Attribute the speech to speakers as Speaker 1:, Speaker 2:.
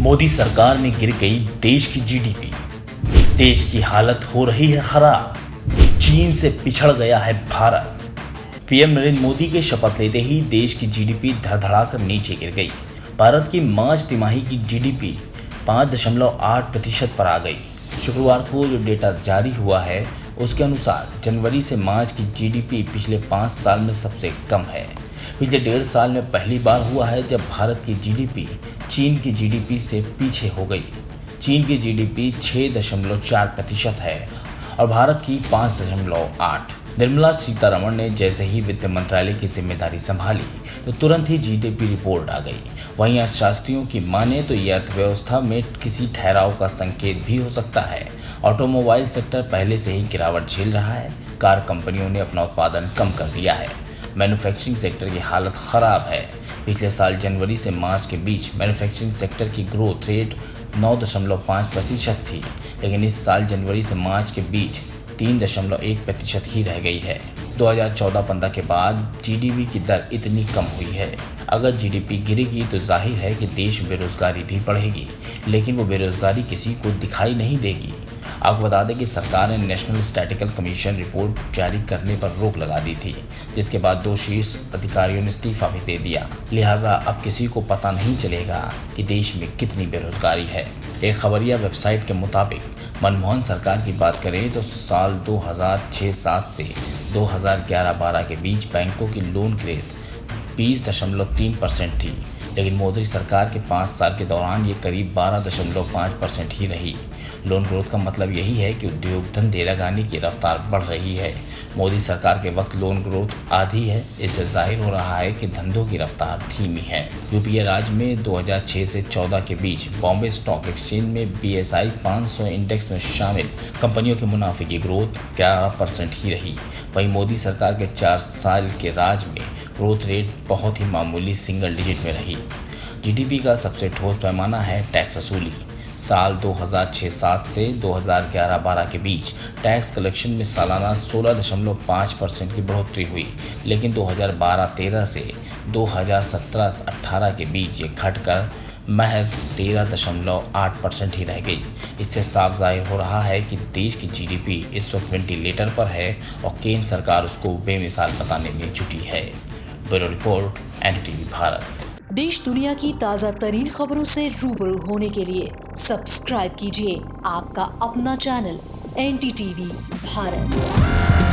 Speaker 1: मोदी सरकार में गिर गई देश की जीडीपी। देश की हालत हो रही है खराब। चीन से पिछड़ गया है भारत। पीएम नरेंद्र मोदी के शपथ लेते ही देश की जीडीपी धड़धड़ाकर नीचे गिर गई। भारत की मार्च तिमाही की जीडीपी 5.8% पर आ गई। शुक्रवार को जो डेटा जारी हुआ है उसके अनुसार जनवरी से मार्च की जीडीपी पिछले 5 साल में सबसे कम है। पिछले 1.5 साल में पहली बार हुआ है जब भारत की जीडीपी चीन की जीडीपी से पीछे हो गई। चीन की जीडीपी 6.4% है और भारत की 5.8। निर्मला सीतारमण ने जैसे ही वित्त मंत्रालय की जिम्मेदारी संभाली तो तुरंत ही जीडीपी रिपोर्ट आ गई। वहीं अर्थशास्त्रियों की माने तो ये अर्थव्यवस्था में किसी ठहराव का संकेत भी हो सकता है। ऑटोमोबाइल सेक्टर पहले से ही गिरावट झेल रहा है। कार कंपनियों ने अपना उत्पादन कम कर दिया है। मैन्युफैक्चरिंग सेक्टर की हालत खराब है। पिछले साल जनवरी से मार्च के बीच मैन्युफैक्चरिंग सेक्टर की ग्रोथ रेट 9.5% थी, लेकिन इस साल जनवरी से मार्च के बीच 3.1% ही रह गई है। 2014-15 के बाद जीडीपी की दर इतनी कम हुई है। अगर जीडीपी गिरेगी तो जाहिर है कि देश में बेरोजगारी भी बढ़ेगी, लेकिन वो बेरोजगारी किसी को दिखाई नहीं देगी। आपको बता दें कि सरकार ने नेशनल स्टैटिस्टिकल कमीशन रिपोर्ट जारी करने पर रोक लगा दी थी, जिसके बाद 2 शीर्ष अधिकारियों ने इस्तीफा भी दे दिया। लिहाजा अब किसी को पता नहीं चलेगा कि देश में कितनी बेरोजगारी है। एक खबरिया वेबसाइट के मुताबिक मनमोहन सरकार की बात करें तो साल 2006-7 से 2011-12 के बीच बैंकों की लोन ग्रोथ 20.3% थी, लेकिन मोदी सरकार के 5 साल के दौरान ये करीब 12.5% ही रही। लोन ग्रोथ का मतलब यही है कि उद्योग धंधे लगाने की रफ्तार बढ़ रही है। मोदी सरकार के वक्त लोन ग्रोथ आधी है। इससे जाहिर हो रहा है कि धंधों की रफ्तार धीमी है। यूपीए राज्य में 2006 से 14 के बीच बॉम्बे स्टॉक एक्सचेंज में BSI 500 इंडेक्स में शामिल कंपनियों के मुनाफे की ग्रोथ 11% ही रही। वहीं मोदी सरकार के 4 साल के राज में ग्रोथ रेट बहुत ही मामूली सिंगल डिजिट में रही। जीडीपी का सबसे ठोस पैमाना है टैक्स वसूली। साल 2006-7 से 2011-12 के बीच टैक्स कलेक्शन में सालाना 16.5% की बढ़ोतरी हुई, लेकिन 2012-13 से 2017-18 के बीच ये घटकर महज 13.8% ही रह गई। इससे साफ जाहिर हो रहा है कि देश की जीडीपी इस वक्त वेंटिलेटर पर है और केंद्र सरकार उसको बेमिसाल बताने में जुटी है। Bureau report, NDTV Bharat.
Speaker 2: देश दुनिया की ताज़ा तरीन खबरों से रूबरू होने के लिए सब्सक्राइब कीजिए आपका अपना चैनल NDTV भारत।